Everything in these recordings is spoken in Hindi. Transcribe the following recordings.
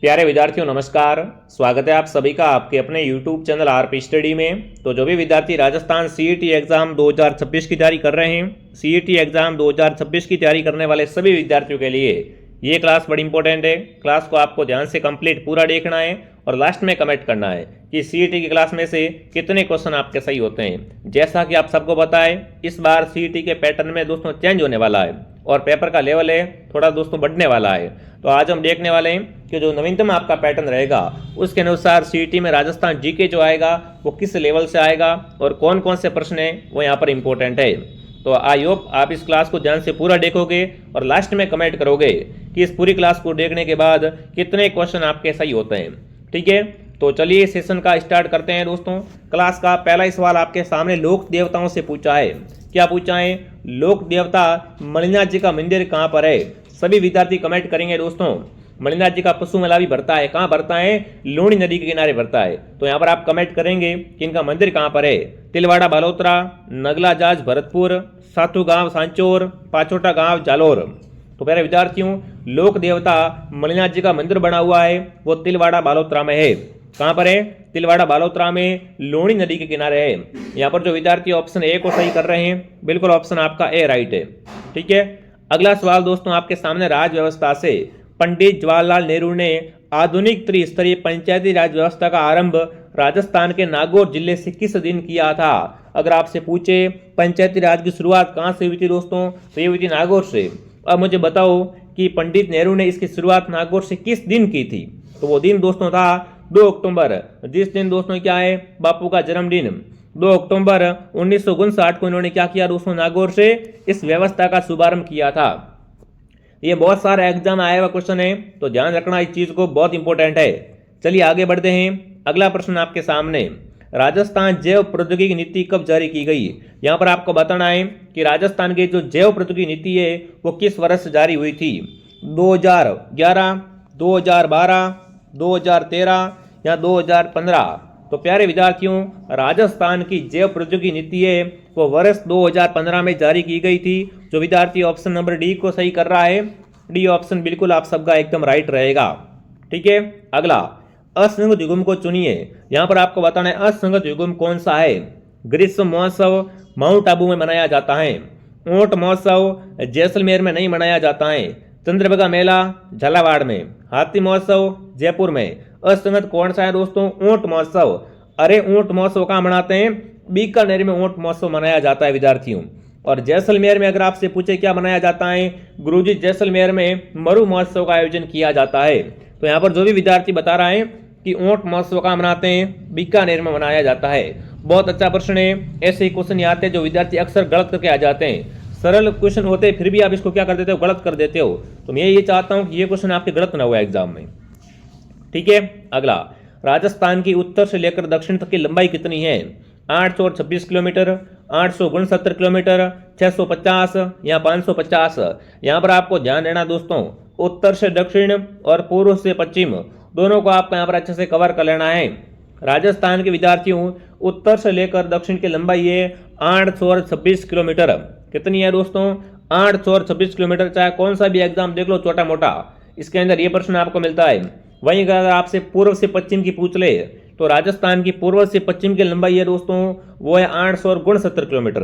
प्यारे विद्यार्थियों नमस्कार। स्वागत है आप सभी का आपके अपने YouTube चैनल आरपी स्टडी में। तो जो भी विद्यार्थी राजस्थान सीईटी एग्जाम 2026 की तैयारी कर रहे हैं, सीईटी एग्जाम 2026 की तैयारी करने वाले सभी विद्यार्थियों के लिए ये क्लास बड़ी इंपॉर्टेंट है। क्लास को आपको ध्यान से कंप्लीट पूरा देखना है और लास्ट में कमेंट करना है कि सीईटी की क्लास में से कितने क्वेश्चन आपके सही होते हैं। जैसा कि आप सबको पता है, इस बार सीईटी के पैटर्न में दोस्तों चेंज होने वाला है और पेपर का लेवल है थोड़ा दोस्तों बढ़ने वाला है। तो आज हम देखने वाले हैं कि जो नवीनतम आपका पैटर्न रहेगा उसके अनुसार सीईटी में राजस्थान जीके जो आएगा वो किस लेवल से आएगा और कौन कौन से प्रश्न हैं वो यहाँ पर इंपॉर्टेंट है। तो आई होप आप इस क्लास को ध्यान से पूरा देखोगे और लास्ट में कमेंट करोगे कि इस पूरी क्लास को देखने के बाद कितने क्वेश्चन आपके सही होते हैं। ठीक है, तो चलिए सेशन का स्टार्ट करते हैं दोस्तों। क्लास का पहला सवाल आपके सामने लोक देवताओं से पूछा है। क्या पूछा है? लोक देवता मणिनाथ जी का मंदिर कहाँ पर है? सभी विद्यार्थी कमेंट करेंगे दोस्तों। मणिनाथ जी का पशु मेला भी भरता है, कहाँ भरता है? लूणी नदी के किनारे भरता है। तो यहाँ पर आप कमेंट करेंगे कि इनका मंदिर कहाँ पर है। तिलवाड़ा बालोतरा, नगला जाज भरतपुर, साथू गांव सांचौर, पाचोटा गांव जालोर। तो प्यारे विद्यार्थियों, लोक देवता मणिनाथ जी का मंदिर बना हुआ है वो तिलवाड़ा बालोतरा में है। कहाँ पर है? तिलवाड़ा बालोतरा में, लूणी नदी के किनारे है। यहाँ पर जो विद्यार्थी ऑप्शन ए को सही कर रहे हैं, बिल्कुल ऑप्शन आपका ए राइट है। ठीक है, अगला सवाल दोस्तों आपके सामने राज व्यवस्था से। पंडित जवाहरलाल नेहरू ने आधुनिक त्रिस्तरीय पंचायती राज व्यवस्था का आरंभ राजस्थान के नागौर जिले से किस दिन किया था? अगर आपसे पूछे पंचायती राज की शुरुआत कहाँ से हुई थी दोस्तों, तो ये हुई थी नागौर से। अब मुझे बताओ कि पंडित नेहरू ने इसकी शुरुआत नागौर से किस दिन की थी? तो वो दिन दोस्तों था 2 अक्टूबर, जिस दिन दोस्तों क्या है? बापू का जन्मदिन। 2 अक्टूबर 1959 को इन्होंने क्या किया दोस्तों? नागौर से इस व्यवस्था का शुभारंभ किया था। ये बहुत सारे एग्जाम आया हुआ क्वेश्चन है, तो ध्यान रखना इस चीज को, बहुत इंपॉर्टेंट है। चलिए आगे बढ़ते हैं। अगला प्रश्न आपके सामने, राजस्थान जैव प्रौद्योगिकी नीति कब जारी की गई? यहाँ पर आपको बताना है कि राजस्थान की जो जैव प्रौद्योगिकी नीति है वो किस वर्ष जारी हुई थी। 2011, 2012, 2013 या 2015। तो प्यारे विद्यार्थियों, राजस्थान की जैव प्रौद्योगिकी नीति है वो वर्ष 2015 में जारी की गई थी। जो विद्यार्थी ऑप्शन नंबर डी को सही कर रहा है, डी ऑप्शन बिल्कुल आप सबका एकदम राइट रहेगा। ठीक है, अगला असंगत युग्म को चुनिए। यहाँ पर आपको बताना है असंगत युग्म कौन सा है। ग्रीष्म महोत्सव माउंट आबू में मनाया जाता है। ऊंट महोत्सव जैसलमेर में नहीं मनाया जाता है। चंद्रभागा मेला झालावाड़ में। हाथी महोत्सव जयपुर में। असंगत कौन सा है दोस्तों? ऊंट महोत्सव। अरे ऊंट महोत्सव कहाँ मनाते हैं? बीकानेर में ऊंट महोत्सव मनाया जाता है विद्यार्थियों। और जैसलमेर में अगर आपसे पूछे क्या मनाया जाता है, गुरुजी जैसलमेर में मरु महोत्सव का आयोजन किया जाता है। तो यहाँ पर जो भी विद्यार्थी बता रहा है कि ऊंट महोत्सव कहाँ मनाते हैं, बीकानेर में मनाया जाता है। बहुत अच्छा प्रश्न है। ऐसे ही क्वेश्चन आते हैं जो विद्यार्थी अक्सर गलत करके आ जाते हैं। सरल क्वेश्चन होते हैं फिर भी आप इसको क्या कर देते हो? गलत कर देते हो। तो मैं ये चाहता हूँ कि ये क्वेश्चन आपके गलत ना हुआ एग्जाम में। ठीक है, अगला राजस्थान की उत्तर से लेकर दक्षिण तक की लंबाई कितनी है? 826 किलोमीटर, 869 किलोमीटर, 650 या 550। यहाँ पर आपको ध्यान देना दोस्तों, उत्तर से दक्षिण और पूर्व से पश्चिम दोनों को आपको यहाँ पर अच्छे से कवर कर लेना है। राजस्थान के विद्यार्थियों, उत्तर से लेकर दक्षिण की लंबाई है 826 किलोमीटर। कितनी है दोस्तों? 826 किलोमीटर। चाहे कौन सा भी एग्जाम देख लो छोटा मोटा, इसके अंदर ये प्रश्न आपको मिलता है। वहीं अगर आपसे पूर्व से पश्चिम की पूछ ले तो राजस्थान की पूर्व से पश्चिम की लंबाई है दोस्तों वो है 869 किलोमीटर।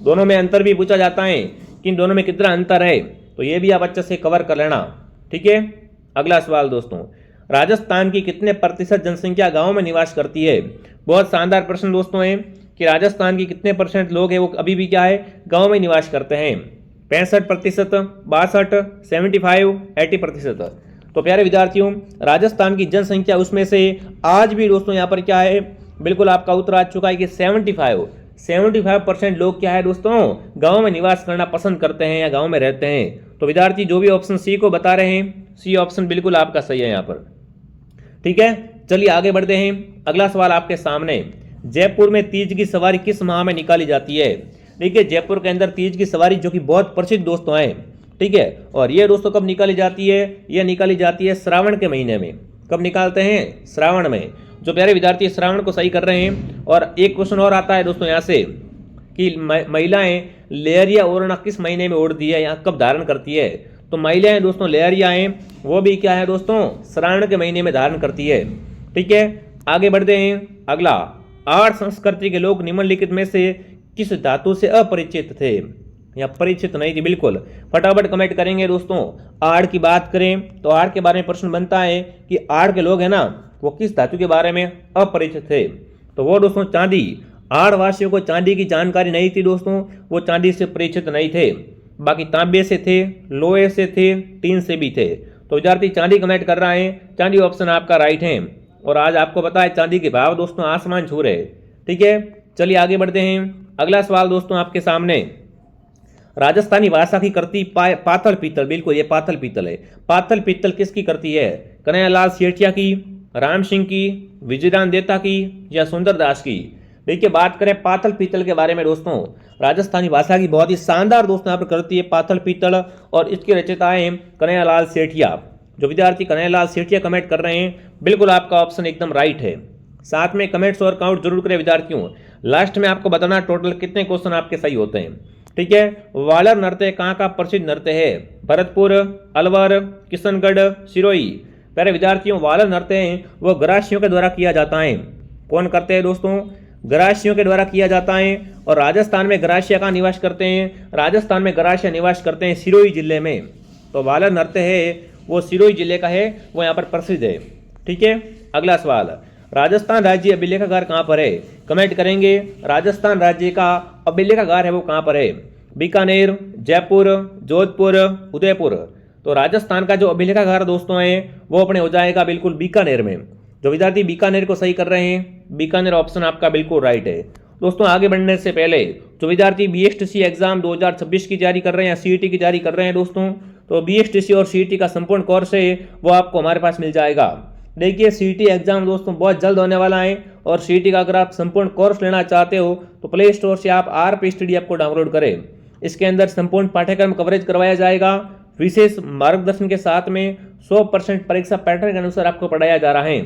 दोनों में अंतर भी पूछा जाता है कि इन दोनों में कितना अंतर है, तो ये भी आप अच्छे से कवर कर लेना। ठीक है, अगला सवाल दोस्तों, राजस्थान की कितने प्रतिशत जनसंख्या गाँव में निवास करती है? बहुत शानदार प्रश्न दोस्तों है कि राजस्थान की कितने % लोग हैं वो अभी भी क्या है? गाँव में निवास करते हैं। 65%, 62, 75, 80%। तो प्यारे विद्यार्थियों, राजस्थान की जनसंख्या उसमें से आज भी दोस्तों यहाँ पर क्या है? बिल्कुल आपका उत्तर आ चुका है कि 75% लोग क्या है दोस्तों? गांव में निवास करना पसंद करते हैं या गांव में रहते हैं। तो विद्यार्थी जो भी ऑप्शन सी को बता रहे हैं, सी ऑप्शन बिल्कुल आपका सही है यहाँ पर। ठीक है, चलिए आगे बढ़ते हैं। अगला सवाल आपके सामने, जयपुर में तीज की सवारी किस माह में निकाली जाती है? देखिए, जयपुर के अंदर तीज की सवारी जो कि बहुत प्रसिद्ध दोस्तों है। ठीक है, और ये दोस्तों कब निकाली जाती है? ये निकाली जाती है श्रावण के महीने में। कब निकालते हैं? श्रावण में। जो प्यारे विद्यार्थी श्रावण को सही कर रहे हैं। और एक क्वेश्चन और आता है दोस्तों यहाँ से कि महिलाएं लेहरिया ओढ़ना किस महीने में ओढ़ती है या कब धारण करती है? तो महिलाएं दोस्तों लहरिया हैं, वो भी क्या है दोस्तों श्रावण के महीने में धारण करती है। ठीक है, आगे बढ़ते हैं। अगला, आर्य संस्कृति के लोग निम्नलिखित में से किस धातु से अपरिचित थे या परिचित नहीं थे? बिल्कुल फटाफट कमेंट करेंगे दोस्तों। आड़ की बात करें तो आड़ के बारे में प्रश्न बनता है कि आड़ के लोग है ना वो किस धातु के बारे में अपरिचित थे? तो वो दोस्तों चांदी। आड़ वासियों को चांदी की जानकारी नहीं थी दोस्तों, वो चांदी से परिचित नहीं थे। बाकी तांबे से थे, लोहे से थे, टीन से भी थे। तो विद्यार्थी चांदी कमेंट कर रहा है, चांदी ऑप्शन आपका राइट है। और आज आपको पता है चांदी के भाव दोस्तों आसमान छू रहे। ठीक है, चलिए आगे बढ़ते हैं। अगला सवाल दोस्तों आपके सामने, राजस्थानी भाषा की करती पाथल पीतल। बिल्कुल ये पाथल पीतल है। पाथल पीतल किसकी करती है? कन्हैयालाल सेठिया की, राम सिंह की, विजयदान देता की या सुंदरदास की? देखिए बात करें पाथल पीतल के बारे में दोस्तों, राजस्थानी भाषा की बहुत ही शानदार दोस्तों यहाँ पर करती है पाथल पीतल, और इसके रचयिता हैं कन्हैयालाल सेठिया। जो विद्यार्थी कन्हैयालाल सेठिया कमेंट कर रहे हैं, बिल्कुल आपका ऑप्शन एकदम राइट है। साथ में कमेंट्स और काउंट जरूर करें विद्यार्थियों। लास्ट में आपको बताना टोटल कितने क्वेश्चन आपके सही होते हैं। ठीक है, वालर नृत्य कहाँ का प्रसिद्ध नृत्य है? भरतपुर, अलवर, किशनगढ़, सिरोही? प्यारे विद्यार्थियों, वालर नृत्य है वो गरासियों के द्वारा किया जाता है। कौन करते हैं दोस्तों? गरासियों के द्वारा किया जाता है। और राजस्थान में गरासिया का निवास करते हैं? राजस्थान में गरासिया निवास करते हैं सिरोही जिले में। तो वालर नृत्य है वो सिरोही जिले का है, वो यहाँ पर प्रसिद्ध है। ठीक है, अगला सवाल, राजस्थान राज्य अभिलेखागार कहाँ पर है? कमेंट करेंगे। राजस्थान राज्य का अभिलेखागार है वो कहाँ पर है? बीकानेर, जयपुर, जोधपुर, उदयपुर? तो राजस्थान का जो अभिलेखागार दोस्तों है वो अपने हो जाएगा बिल्कुल बीकानेर में। जो विद्यार्थी बीकानेर को सही कर रहे हैं, बीकानेर ऑप्शन आपका बिल्कुल राइट है। दोस्तों आगे बढ़ने से पहले जो विद्यार्थी बीएसटीसी एग्जाम 2026 की तैयारी कर रहे हैं या सीईटी की तैयारी कर रहे हैं दोस्तों, तो बीएसटीसी और सीईटी का संपूर्ण कोर्स है वो आपको हमारे पास मिल जाएगा। देखिए सीईटी एग्जाम दोस्तों बहुत जल्द होने वाला है, और सीईटी का अगर आप संपूर्ण कोर्स लेना चाहते हो तो प्ले स्टोर से आप आरपी स्टडी ऐप को डाउनलोड करें। इसके अंदर संपूर्ण पाठ्यक्रम कवरेज करवाया जाएगा, विशेष मार्गदर्शन के साथ में 100% परीक्षा पैटर्न के अनुसार आपको पढ़ाया जा रहा है।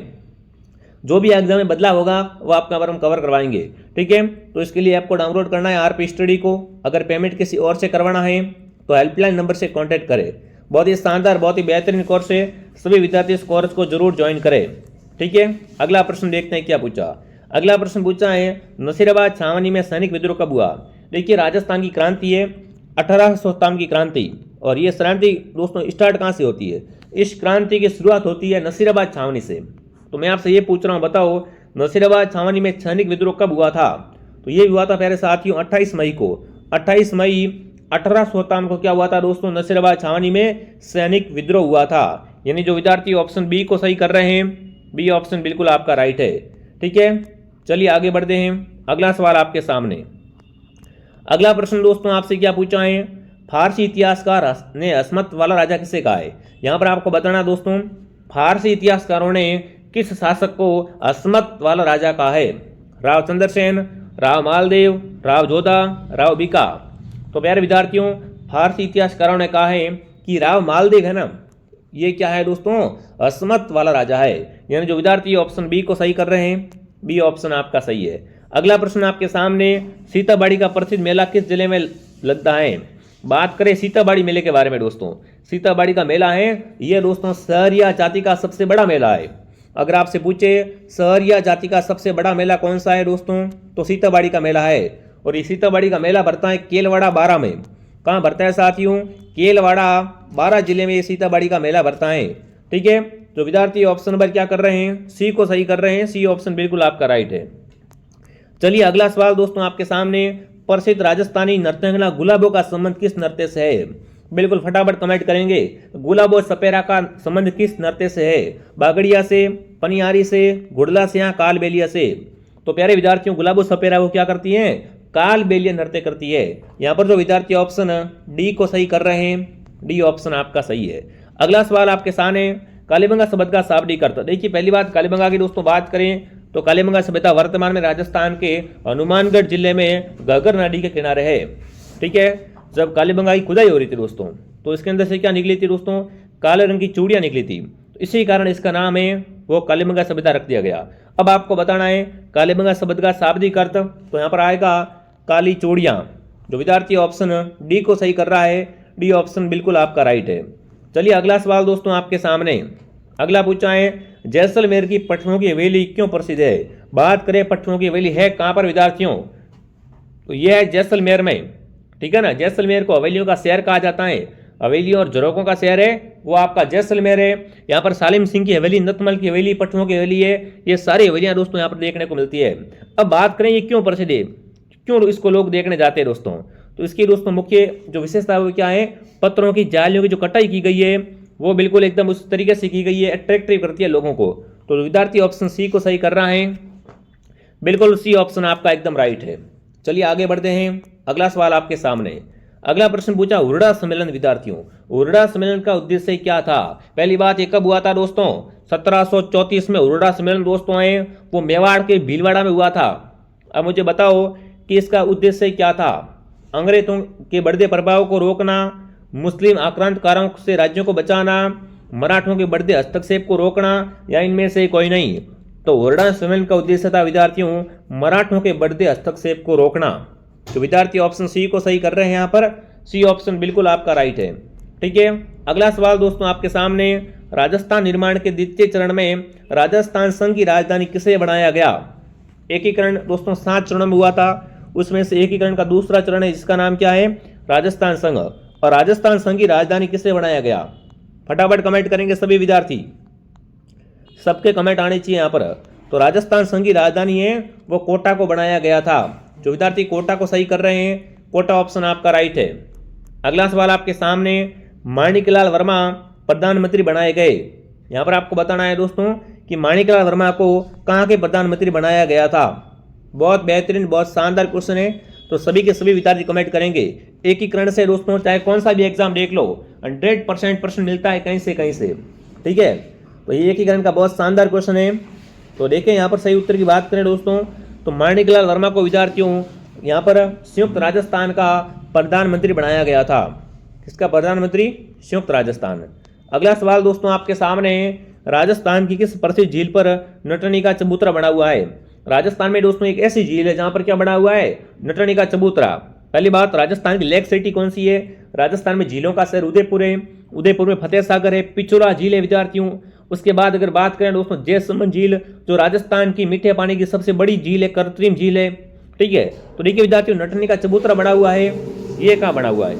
जो भी एग्जाम में बदलाव होगा वो आपका हम कवर करवाएंगे। ठीक है, तो इसके लिए आपको डाउनलोड करना है आरपी स्टडी को। अगर पेमेंट किसी और से करवाना है तो हेल्पलाइन नंबर से कांटेक्ट करें। बहुत ही शानदार, बहुत ही बेहतरीन कोर्स है, सभी विद्यार्थी इस कोर्स को जरूर ज्वाइन करें। ठीक है, अगला प्रश्न देखते हैं क्या पूछा। अगला प्रश्न पूछा है, नसीराबाद छावनी में सैनिक विद्रोह कब हुआ? देखिए राजस्थान की क्रांति है 1857 की क्रांति, और ये क्रांति दोस्तों स्टार्ट कहाँ से होती है? इस क्रांति की शुरुआत होती है नसीराबाद छावनी से। तो मैं आपसे ये पूछ रहा हूँ, बताओ नसीराबाद छावनी में सैनिक विद्रोह कब हुआ था? तो ये हुआ था प्यारे साथियों 28 मई को। 28 मई 1857 को क्या हुआ था दोस्तों? नसीराबाद छावनी में सैनिक विद्रोह हुआ था। यानी जो विद्यार्थी ऑप्शन बी को सही कर रहे हैं, बी ऑप्शन बिल्कुल आपका राइट है। ठीक है, चलिए आगे बढ़ते हैं। अगला सवाल आपके सामने। अगला प्रश्न दोस्तों आपसे क्या पूछा है, फारसी इतिहासकार ने अस्मत वाला राजा किसे कहा है? यहाँ पर आपको बताना दोस्तों, फारसी इतिहासकारों ने किस शासक को अस्मत वाला राजा कहा है? राव चंद्रसेन, राव मालदेव, राव जोधा, राव बीका? तो प्यारे विद्यार्थियों, फारसी इतिहासकारों ने कहा है कि राव मालदेव है ना, ये क्या है दोस्तों? अस्मत वाला राजा है। यानी जो विद्यार्थी ऑप्शन बी को सही कर रहे हैं, बी ऑप्शन आपका सही है। अगला प्रश्न आपके सामने, सीताबाड़ी का प्रसिद्ध मेला किस जिले में लगता है? बात करें सीताबाड़ी मेले के बारे में दोस्तों, सीताबाड़ी का मेला है ये दोस्तों सहरिया जाति का सबसे बड़ा मेला है। अगर आपसे पूछे सहरिया जाति का सबसे बड़ा मेला कौन सा है दोस्तों, तो सीताबाड़ी का मेला है। और ये सीताबाड़ी का मेला भरता है केलवाड़ा 12 में। कहाँ भरता है साथियों? केलवाड़ा 12 जिले में ये सीताबाड़ी का मेला भरता है। ठीक है, तो विद्यार्थी ऑप्शन नंबर क्या कर रहे हैं? सी को सही कर रहे हैं, सी ऑप्शन बिल्कुल आपका राइट है। चलिए अगला सवाल दोस्तों आपके सामने, प्रसिद्ध राजस्थानी नर्तंगना गुलाबो का संबंध किस नृत्य से है? बिल्कुल फटाफट कमेंट करेंगे। गुलाबो सपेरा का संबंध किस नृत्य से है? बागड़िया से, पनियारी से, घुड़ला से या कालबेलिया से? तो प्यारे विद्यार्थियों, गुलाबो सपेरा वो क्या करती हैं? कालबेलिया नृत्य करती है। यहाँ पर जो विद्यार्थी ऑप्शन डी को सही कर रहे हैं, डी ऑप्शन आपका सही है। अगला सवाल आपके सामने, कालीबंगा शब्द का शाब्दिक अर्थ। देखिए पहली बात कालीबंगा की दोस्तों बात करें तो कालीबंगा सभ्यता वर्तमान में राजस्थान के हनुमानगढ़ जिले में घग्गर नदी के किनारे है। ठीक है, जब कालीबंगा की खुदाई हो रही थी दोस्तों, तो इसके अंदर से क्या निकली थी दोस्तों? काले रंग की चूड़ियाँ निकली थी। तो इसी कारण इसका नाम है वो कालीबंगा सभ्यता रख दिया गया। अब आपको बताना है कालीबंगा शब्द का शाब्दिक अर्थ, तो यहाँ पर आएगा काली चूड़ियाँ। जो विद्यार्थी ऑप्शन डी को सही कर रहा है, डी ऑप्शन बिल्कुल आपका राइट है। चलिए अगला सवाल दोस्तों आपके सामने। अगला पूछा है जैसलमेर की पट्टनों की हवेली क्यों प्रसिद्ध है। बात करें पट्टनों की हवेली है कहाँ पर विद्यार्थियों, तो यह है जैसलमेर में। ठीक है ना, जैसलमेर को हवेलियों का शहर कहा जाता है। हवेलियों और झरोकों का शहर है वो आपका जैसलमेर है। यहाँ पर सालिम सिंह की हवेली, नतमल की हवेली, पट्टनों की हवेली है, ये सारी हवेलियां दोस्तों यहाँ पर देखने को मिलती है। अब बात करें ये क्यों प्रसिद्ध है, क्यों इसको लोग देखने जाते हैं दोस्तों, तो इसकी दोस्तों मुख्य जो विशेषता है वो क्या है, पत्थरों की जालियों की जो कटाई की गई है वो बिल्कुल एकदम उस तरीके से की गई है, अट्रैक्टिव करती है लोगों को। तो विद्यार्थी ऑप्शन सी को सही कर रहा है, बिल्कुल सी ऑप्शन आपका एकदम राइट है। चलिए आगे बढ़ते हैं, अगला सवाल आपके सामने। अगला प्रश्न पूछा हुरडा सम्मेलन विद्यार्थियों, हुरडा सम्मेलन का उद्देश्य क्या था। पहली बात ये कब हुआ था दोस्तों, 1734 में हुरडा सम्मेलन दोस्तों है वो मेवाड़ के भीलवाड़ा में हुआ था। अब मुझे बताओ कि इसका उद्देश्य क्या था। अंग्रेजों के बढ़ते प्रभाव को रोकना, मुस्लिम आक्रांतकारों से राज्यों को बचाना, मराठों के बढ़ते हस्तक्षेप को रोकना, या इनमें से कोई नहीं। तो हुरडा सम्मेलन का उद्देश्य था विद्यार्थियों मराठों के बढ़ते हस्तक्षेप को रोकना। तो विद्यार्थी ऑप्शन सी को सही कर रहे हैं, यहाँ पर सी ऑप्शन बिल्कुल आपका राइट है। ठीक है, अगला सवाल दोस्तों आपके सामने। राजस्थान निर्माण के द्वितीय चरण में राजस्थान संघ की राजधानी किसे बनाया गया। एकीकरण दोस्तों 7 चरणों में हुआ था, उसमें से एकीकरण का दूसरा चरण है जिसका नाम क्या है, राजस्थान संघ। और राजस्थान संघ की राजधानी किसे बनाया गया, फटाफट कमेंट करेंगे सभी विद्यार्थी, सबके कमेंट आने चाहिए यहाँ पर। तो राजस्थान संघ की राजधानी है वो कोटा को बनाया गया था। जो विद्यार्थी कोटा को सही कर रहे हैं, कोटा ऑप्शन आपका राइट है। अगला सवाल आपके सामने। माणिकलाल वर्मा प्रधानमंत्री बनाए गए। यहाँ पर आपको बताना है दोस्तों कि माणिकलाल वर्मा को कहाँ के प्रधानमंत्री बनाया गया था। बहुत बेहतरीन, बहुत शानदार क्वेश्चन है, तो सभी के सभी विद्यार्थी कमेंट करेंगे। एकीकरण से दोस्तों चाहे कौन सा भी एग्जाम देख लो 100% प्रश्न मिलता है कहीं से। ठीक है, तो ये एकीकरण का बहुत शानदार क्वेश्चन है। तो देखें यहाँ पर सही उत्तर की बात करें दोस्तों, तो माणिकलाल वर्मा को विद्यार्थियों यहाँ पर संयुक्त राजस्थान का प्रधानमंत्री बनाया गया था। किसका प्रधानमंत्री, संयुक्त राजस्थान। अगला सवाल दोस्तों आपके सामने है। राजस्थान की किस प्रसिद्ध झील पर नटनी का चबूतरा बना हुआ है। राजस्थान में दोस्तों एक ऐसी झील है जहां पर क्या बना हुआ है, नटनी का चबूतरा। पहली बात, राजस्थान की लेक सिटी कौन सी है। राजस्थान में झीलों का शहर उदयपुर है, उदयपुर में फतेह सागर है, पिचोरा झील है विद्यार्थियों। उसके बाद अगर बात करें दोस्तों जैसलमेर झील, जो राजस्थान की मीठे पानी की सबसे बड़ी झील है, कृत्रिम झील है। ठीक है, तो देखिए विद्यार्थियों नटनी का चबूतरा बना हुआ है, ये कहाँ बना हुआ है,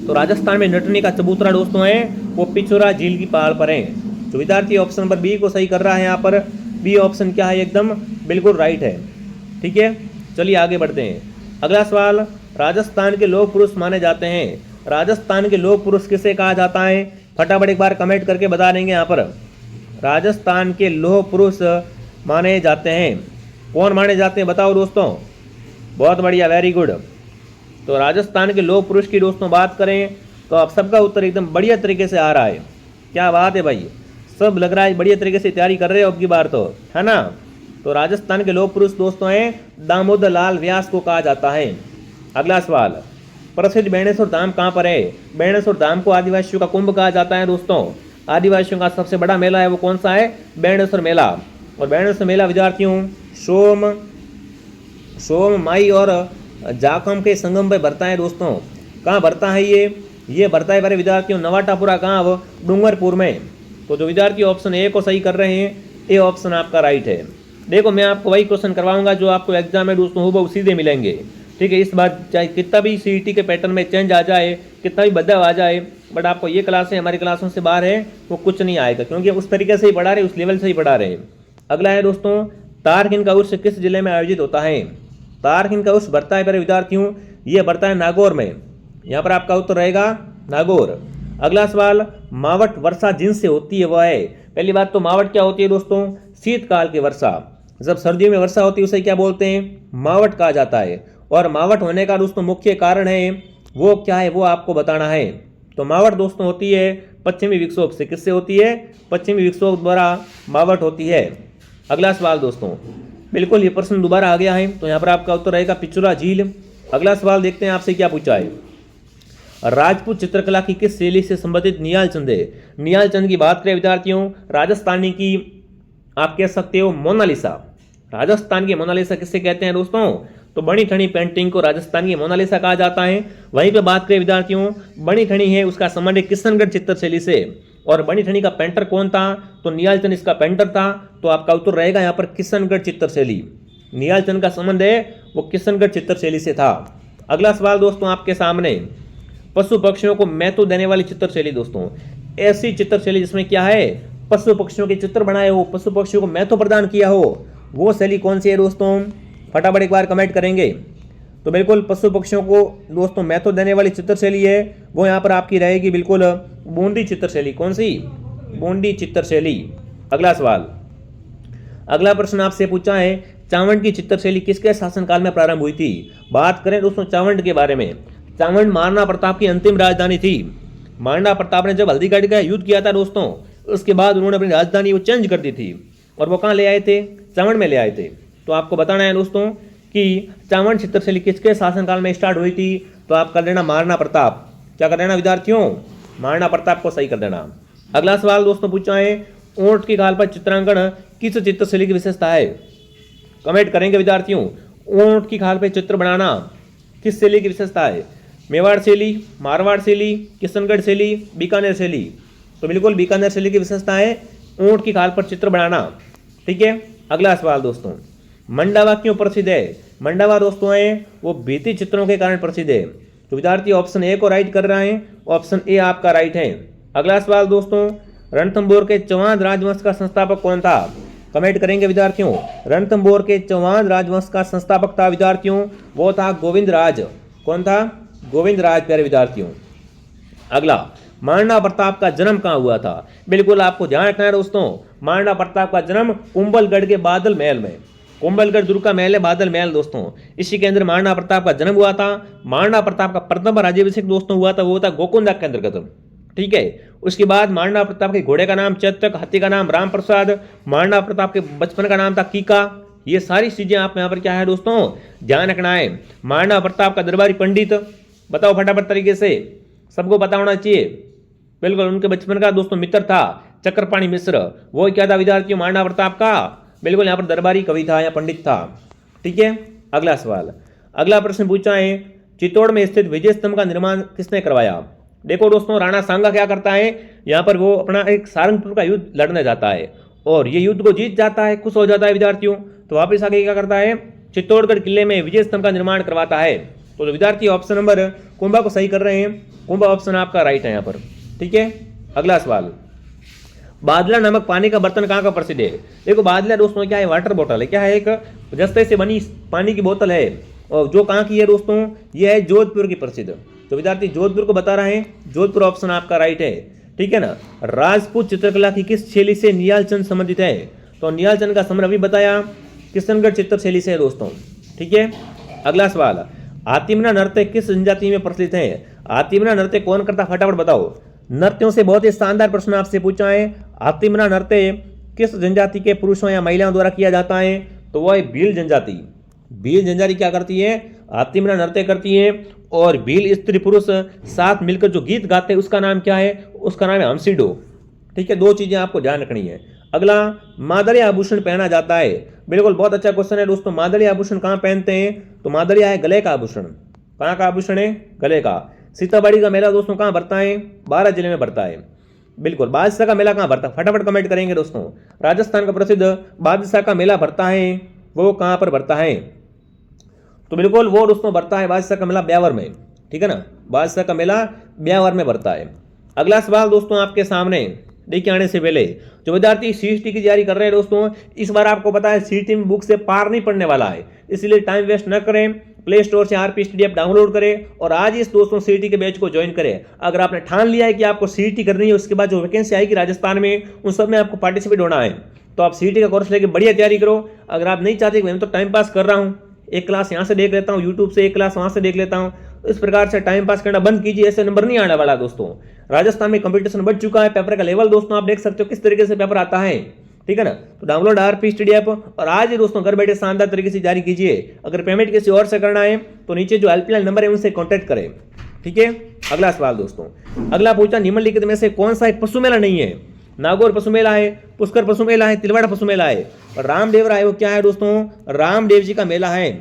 तो राजस्थान में नटनी का चबूतरा दोस्तों है वो पिचोरा झील की पहाड़ पर है। तो विद्यार्थी ऑप्शन नंबर बी को सही कर रहा है, यहाँ पर बी ऑप्शन क्या है, एकदम बिल्कुल राइट है। ठीक है, चलिए आगे बढ़ते हैं। अगला सवाल, राजस्थान के लोक पुरुष माने जाते हैं। राजस्थान के लोक पुरुष किसे कहा जाता है, फटाफट एक बार कमेंट करके बता देंगे। यहाँ पर राजस्थान के लोह पुरुष माने जाते हैं, कौन माने जाते हैं बताओ दोस्तों। बहुत बढ़िया, वेरी गुड। तो राजस्थान के लोह पुरुष की दोस्तों बात करें तो आप सबका उत्तर एकदम बढ़िया तरीके से आ रहा है। क्या बात है भाई, सब लग रहा है बढ़िया तरीके से तैयारी कर रहे हो अब की बार, तो है ना। तो राजस्थान के लोह पुरुष दोस्तों हैं दामोदर लाल व्यास को कहा जाता है। अगला सवाल, प्रसिद्ध बेणेश्वर धाम कहाँ पर है। बेणेश्वर धाम को आदिवासियों का कुंभ कहा जाता है दोस्तों। आदिवासियों का सबसे बड़ा मेला है वो कौन सा है, बेणेश्वर मेला। और बेणेश्वर मेला विद्यार्थियों सोम माई और जाखम के संगम पे भरता है दोस्तों। कहाँ भरता है ये भरता है मेरे विद्यार्थियों नवाटापुरा गांव डूंगरपुर में। तो जो विद्यार्थी ऑप्शन ए को सही कर रहे हैं, ए ऑप्शन आपका राइट है। देखो मैं आपको वही क्वेश्चन करवाऊंगा जो आपको एग्जाम में दोस्तों वो सीधे मिलेंगे। ठीक है, इस बार चाहे कितना भी सीईटी के पैटर्न में चेंज आ जाए, कितना भी बदलाव आ जाए, बट आपको ये क्लासें हमारी क्लासों से बाहर है वो कुछ नहीं आएगा, क्योंकि उस तरीके से ही पढ़ा रहे, उस लेवल से ही पढ़ा रहे। अगला है दोस्तों, तारकिन का उर्स किस जिले में आयोजित होता है। तारकिन का उर्स बढ़ता है मेरे विद्यार्थियों, ये बढ़ता है नागौर में। यहाँ पर आपका उत्तर रहेगा नागौर। अगला सवाल, मावट वर्षा जिनसे होती है वह है। पहली बात तो मावट क्या होती है दोस्तों, शीतकाल की वर्षा। जब सर्दियों में वर्षा होती है उसे क्या बोलते हैं, मावट कहा जाता है। और मावट होने का दोस्तों मुख्य कारण है वो क्या है, वो आपको बताना है। तो मावट दोस्तों होती है पश्चिमी विक्षोभ से। किससे होती है, पश्चिमी विक्षोभ द्वारा मावट होती है। अगला सवाल दोस्तों, बिल्कुल ये प्रश्न दोबारा आ गया है, तो यहाँ पर आपका उत्तर रहेगा पिचोरा झील। अगला सवाल देखते हैं आपसे क्या पूछा है। राजपूत चित्रकला की किस शैली से संबंधित निहाल चंद है। निहाल चंद की बात करें विद्यार्थियों, राजस्थानी की आप कह सकते हो मोनालिसा। राजस्थान की मोनालिसा किससे कहते हैं दोस्तों, तो बनी ठनी पेंटिंग को राजस्थान की मोनालिसा कहा जाता है। वहीं पे बात करें विद्यार्थियों, बनी ठनी है उसका संबंध किशनगढ़ चित्रशैली से, और बनी ठनी का पेंटर कौन था, तो निहालचंद इसका पेंटर था। तो आपका उत्तर रहेगा यहाँ पर किशनगढ़ चित्रशैली। निहालचंद का संबंध है वो किशनगढ़ चित्रशैली से था। अगला सवाल दोस्तों आपके सामने, पशु पक्षियों को महत्व देने वाली चित्रशैली। दोस्तों ऐसी चित्रशैली जिसमें क्या है, पशु पक्षियों के चित्र बनाए हो, पशु पक्षियों को महत्व प्रदान किया हो, वो शैली कौन सी है दोस्तों, फटाफट एक बार कमेंट करेंगे। तो बिल्कुल पशु पक्षियों को दोस्तों महत्व देने वाली चित्रशैली है वो यहाँ पर आपकी रहेगी बिल्कुल बूंदी चित्रशैली। कौन सी, बूंदी चित्रशैली। अगला सवाल, अगला प्रश्न आपसे पूछा है, चावंड की चित्रशैली किसके शासनकाल में प्रारंभ हुई थी। बात करें दोस्तों चावंड के बारे में, चावंड महाराणा प्रताप की अंतिम राजधानी थी। महाराणा प्रताप ने जब हल्दीघाटी का युद्ध किया था दोस्तों, उसके बाद उन्होंने अपनी राजधानी वो चेंज कर दी थी, और वो कहाँ ले आए थे, चावंड में ले आए थे। तो आपको बताना है दोस्तों कि चावंड चित्रशैली किसके शासनकाल में स्टार्ट हुई थी, तो आप कर देना महाराणा प्रताप। क्या कर देना विद्यार्थियों, महाराणा प्रताप को सही कर देना। अगला सवाल दोस्तों पूछा है, ऊंट की खाल पर चित्रांकन किस चित्रशैली की विशेषता है। कमेंट करेंगे विद्यार्थियों, ऊंट की खाल पर चित्र बनाना किस शैली की विशेषता है, मेवाड़ शैली, मारवाड़ शैली, किशनगढ़ शैली, बीकानेर शैली। तो बिल्कुल बीकानेर शैली की विशेषता है ऊंट की खाल पर चित्र बनाना। ठीक है। अगला सवाल दोस्तों, मंडावा क्यों प्रसिद्ध है। मंडावा दोस्तों है वो भित्ति चित्रों के कारण प्रसिद्ध है। तो विद्यार्थी ऑप्शन ए को राइट कर रहा है, ऑप्शन ए आपका राइट है। अगला सवाल दोस्तों, रणथंभौर के चौहान राजवंश का संस्थापक कौन था। कमेंट करेंगे विद्यार्थियों, रणथंभौर के चौहान राजवंश का संस्थापक था विद्यार्थियों, वो था गोविंदराज। कौन था, गोविंदराज प्यारे विद्यार्थियों। अगला, महाराणा प्रताप का जन्म कहाँ हुआ था। बिल्कुल आपको ध्यान रखना है दोस्तों, महाराणा प्रताप का जन्म कुंभलगढ़ के बादल महल में, कुंभलगढ़ दुर्ग का महल है बादल महल दोस्तों, इसी के अंदर महाराणा प्रताप का जन्म हुआ था। महाराणा प्रताप का प्रथम राज्याभिषेक दोस्तों हुआ था, वो था गोकुंदा के अंतर्गत। ठीक है। उसके बाद महाराणा प्रताप के घोड़े का नाम चेतक, हाथी का नाम राम प्रसाद, महाराणा प्रताप के बचपन का नाम था कीका। ये सारी चीजें आप यहाँ पर क्या है दोस्तों ध्यान रखना है। महाराणा प्रताप का दरबारी पंडित, बताओ फटाफट तरीके से, सबको पता होना चाहिए। बिल्कुल उनके बचपन का दोस्तों मित्र था चक्रपाणी मिश्र, वो क्या था विद्यार्थियों महाराणा प्रताप का, बिल्कुल यहाँ पर दरबारी कवि था या पंडित था। ठीक है। अगला सवाल, अगला प्रश्न पूछा है, चित्तौड़ में स्थित विजय स्तंभ का निर्माण किसने करवाया। देखो दोस्तों, राणा सांगा क्या करता है, यहाँ पर वो अपना एक सारंगपुर का युद्ध लड़ने जाता है, और ये युद्ध को जीत जाता है, खुश हो जाता है विद्यार्थियों। तो वापिस आगे क्या करता है, चित्तौड़गढ़ किले में विजय स्तंभ का निर्माण करवाता है। तो विद्यार्थी ऑप्शन नंबर कुंभा को सही कर रहे हैं, कुंभा ऑप्शन आपका राइट है यहाँ पर। ठीक है। अगला सवाल, बादला नामक पानी का बर्तन कहाँ का प्रसिद्ध है। देखो बादला दोस्तों क्या है, वाटर बोतल है, क्या है, एक जस्ते से बनी पानी की बोतल है, और जो कहाँ की है दोस्तों, ये है जोधपुर की प्रसिद्ध। तो विद्यार्थी जोधपुर को बता रहे हैं, जोधपुर ऑप्शन आपका राइट है। ठीक है ना। राजपूत चित्रकला की किस शैली से निहालचंद संबंधित है। तो निहालचंद का संबंध अभी बताया, किशनगढ़ चित्रशैली से है दोस्तों। ठीक है। अगला सवाल, हातिमना नृत्य किस जनजाति में प्रचलित है। हातिमना नृत्य कौन करता, फटाफट बताओ। नृत्यों से बहुत ही शानदार प्रश्न आपसे पूछा है, हातिमना नृत्य किस जनजाति के पुरुषों या महिलाओं द्वारा किया जाता है। तो वह है भील जनजाति। भील जनजाति क्या करती है, हातिमना नृत्य करती है, और भील स्त्री पुरुष साथ मिलकर जो गीत गाते हैं उसका नाम क्या है, उसका नाम है हम्सिडो। ठीक है। दो चीजें आपको ध्यान रखनी है। अगला, मादड़ी आभूषण पहना जाता है। बिल्कुल बहुत अच्छा क्वेश्चन है दोस्तों, मादड़ी आभूषण कहाँ पहनते हैं। तो मादड़ी है गले का आभूषण। कहाँ का आभूषण है, गले का। सीताबाड़ी का मेला दोस्तों कहाँ भरता है, 12 जिले में भरता है। बिल्कुल। बादशाह का मेला कहाँ भरता है, फटाफट कमेंट करेंगे दोस्तों। राजस्थान का प्रसिद्ध बादशाह का मेला भरता है, वो कहाँ पर भरता है। तो बिल्कुल वो दोस्तों भरता है बादशाह का मेला ब्यावर में। ठीक है ना, बादशाह का मेला ब्यावर में भरता है। अगला सवाल दोस्तों आपके सामने, देखिए आने से पहले जो विद्यार्थी सीईटी की तैयारी कर रहे हैं दोस्तों, इस बार आपको पता है सीईटी में बुक से पार नहीं पड़ने वाला है, इसलिए टाइम वेस्ट न करें, प्ले स्टोर से आरपी स्टडी ऐप डाउनलोड करें और आज इस दोस्तों सीईटी के बैच को ज्वाइन करें। अगर आपने ठान लिया है कि आपको सीईटी करनी है, उसके बाद जो वैकेंसी आएगी राजस्थान में उन सब में आपको पार्टिसिपेट होना है, तो आप सीईटी का कोर्स लेके बढ़िया तैयारी करो। अगर आप नहीं चाहते कि मैं तो टाइम पास कर रहा हूँ, एक क्लास यहाँ से देख लेता हूँ, यूट्यूब से एक क्लास वहाँ से देख लेता हूँ, इस प्रकार से टाइम पास करना बंद कीजिए, ऐसे नंबर नहीं आने वाला दोस्तों। राजस्थान में कंपटीशन बढ़ चुका है, पेपर का लेवल दोस्तों आप देख सकते हो किस तरीके से पेपर आता है। ठीक है ना। तो डाउनलोड आरपी स्टडी ऐप और आज ही दोस्तों घर बैठे शानदार तरीके से जारी कीजिए। अगर पेमेंट किसी और से करना है तो नीचे जो हेल्पलाइन नंबर है उनसे कॉन्टैक्ट करें। ठीक है। अगला सवाल दोस्तों, अगला पूछा, निम्नलिखित में से कौन सा एक पशु मेला नहीं है। नागौर पशु मेला है, पुष्कर पशु मेला है, तिलवाड़ा पशु मेला है, और रामदेव राय वो क्या है दोस्तों, रामदेव जी का मेला है।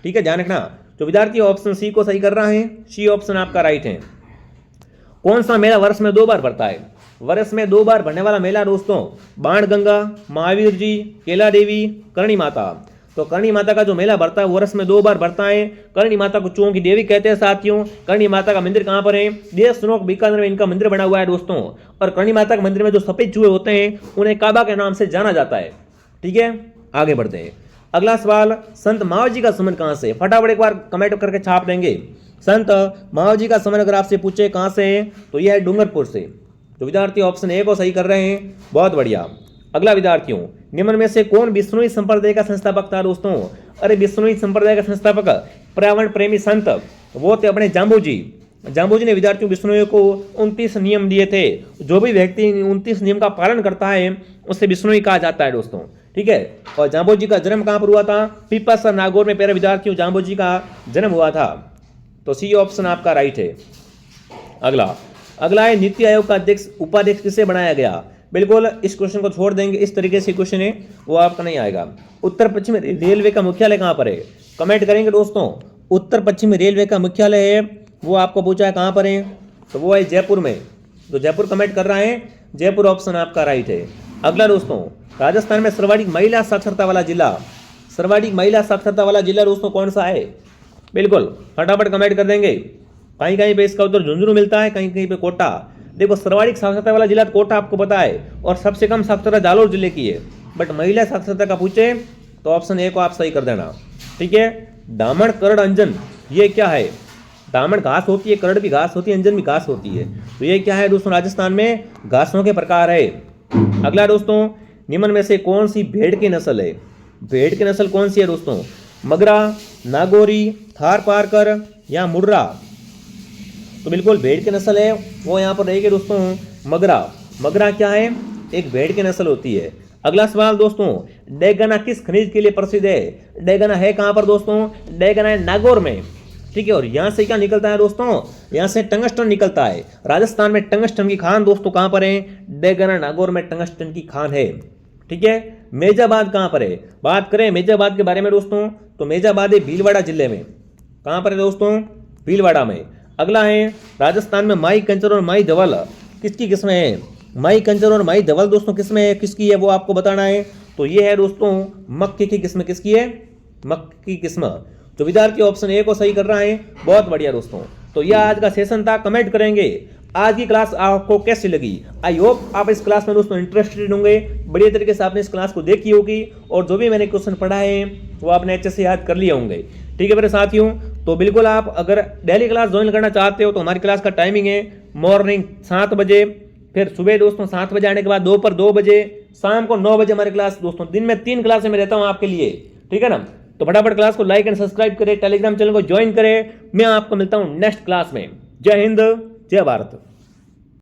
ठीक है, ध्यान रखना। जो विद्यार्थी ऑप्शन सी को सही कर रहा है, सी ऑप्शन आपका राइट है। कौन सा मेला वर्ष में 2 बार बढ़ता है? वर्ष में 2 बार बढ़ने वाला मेला दोस्तों बाणगंगा, महावीर जी, केला देवी, करणी माता। तो करणी माता का जो मेला बढ़ता है वर्ष में 2 बार बढ़ता है। करणी माता को चूहों की देवी कहते हैं साथियों। करणी माता का मंदिर कहाँ पर है? देश सुनो, बीकानेर में इनका मंदिर बना हुआ है दोस्तों। और करणी माता के मंदिर में जो सफेद चूहे होते हैं उन्हें काबा के नाम से जाना जाता है। ठीक है, आगे बढ़ते हैं। अगला सवाल, संत महावीर जी का समन कहाँ से? फटाफट एक बार कमेंट करके छाप देंगे। संत महावीर जी का समन अगर आपसे पूछे कहाँ से है तो यह है डूंगरपुर से। तो विद्यार्थी ऑप्शन ए को सही कर रहे हैं, बहुत बढ़िया। अगला विद्यार्थियों, निम्न में से कौन बिश्नोई संप्रदाय का संस्थापक था दोस्तों? अरे बिश्नोई संप्रदाय का संस्थापक पर्यावरण प्रेमी संत वो थे अपने जाम्बू जी। जाम्बू जी ने विद्यार्थियों बिश्नोई को 29 नियम दिए थे। जो भी व्यक्ति 29 नियम का पालन करता है उसे बिश्नोई कहा जाता है दोस्तों। ठीक है, और जाम्बू जी का जन्म कहाँ पर हुआ था? पीपलसर नागौर में प्यारे विद्यार्थियों जाम्बू जी का जन्म हुआ था। तो सी ऑप्शन आपका राइट है। अगला है नीति आयोग का अध्यक्ष उपाध्यक्ष किसे बनाया गया? बिल्कुल इस क्वेश्चन को छोड़ देंगे, इस तरीके से क्वेश्चन है वो आपका नहीं आएगा। उत्तर पश्चिम रेलवे का मुख्यालय कहाँ पर है? कमेंट करेंगे दोस्तों। उत्तर पश्चिम रेलवे का मुख्यालय है वो आपको पूछा है कहाँ पर है, तो वो है जयपुर में। तो जयपुर कमेंट कर रहा है, जयपुर ऑप्शन आपका राइट है। अगला दोस्तों, राजस्थान में सर्वाधिक महिला साक्षरता वाला जिला, सर्वाधिक महिला साक्षरता वाला जिला दोस्तों कौन सा है? बिल्कुल फटाफट कमेंट कर देंगे। कहीं कहीं पे इसका उत्तर झुंझुनू मिलता है, कहीं कहीं पे कोटा। देखो सर्वाधिक साक्षरता वाला जिला कोटा आपको पता है, और सबसे कम साक्षरता जालोर जिले की है। बट महिला साक्षरता का पूछे तो ऑप्शन ए को आप सही कर देना। ठीक है, दामन, करड़, अंजन, ये क्या है? दामन घास होती है, करड़ भी घास होती है, अंजन भी घास होती है। तो ये क्या है दोस्तों? राजस्थान में घासों के प्रकार है। अगला दोस्तों, निम्न में से कौन सी भेड़ की नस्ल है? भेड़ की नस्ल कौन सी है दोस्तों? मगरा, नागौरी, थार पारकर या मुर्रा? तो बिल्कुल भेड़ की नस्ल है वो यहाँ पर रहेगी दोस्तों मगरा। मगरा क्या है? एक भेड़ की नस्ल होती है। अगला सवाल दोस्तों, डेगना किस खनिज के लिए प्रसिद्ध है? डेगना है कहाँ पर दोस्तों? डेगना है नागौर में। ठीक है, और यहाँ से क्या निकलता है दोस्तों? यहाँ से टंगस्टन निकलता है। राजस्थान में टंगस्टन की खान दोस्तों कहाँ पर है? डेगना नागौर में टंगस्टन की खान है। ठीक है, मेजाबाद कहाँ पर है? बात करें मेजाबाद के बारे में दोस्तों तो मेजाबाद है भीलवाड़ा जिले में। कहाँ पर है दोस्तों? भीलवाड़ा में। अगला है राजस्थान में माई कंचर और माई धवल किसकी किस्में है? माई कंचर और माई धवल दोस्तों किस्में है, किसकी है वो आपको बताना है। तो ये है दोस्तों मक्के की किस्म। किसकी है? मक्के की किस्म। तो विद्यार्थी ऑप्शन ए को सही कर रहा है, बहुत बढ़िया दोस्तों। तो यह आज का सेशन था, कमेंट करेंगे आज की क्लास आपको कैसी लगी। आई होप आप इस क्लास में दोस्तों इंटरेस्टेड होंगे, बढ़िया तरीके से आपने इस क्लास को देखी होगी और जो भी मैंने क्वेश्चन पढ़ाए हैं वो आपने अच्छे से याद कर लिए होंगे। ठीक है मेरे साथियों, तो बिल्कुल आप अगर डेली क्लास ज्वाइन करना चाहते हो तो हमारी क्लास का टाइमिंग है मॉर्निंग 7 बजे, फिर सुबह दोस्तों 7 बजे आने के बाद दोपहर 2 बजे, शाम को 9 बजे हमारी क्लास दोस्तों। दिन में 3 क्लासें मैं रहता हूँ आपके लिए। ठीक है ना, तो फटाफट क्लास को लाइक एंड सब्सक्राइब करें, टेलीग्राम चैनल को ज्वाइन करें। मैं आपको मिलता हूँ नेक्स्ट क्लास में। जय हिंद, जय भारत।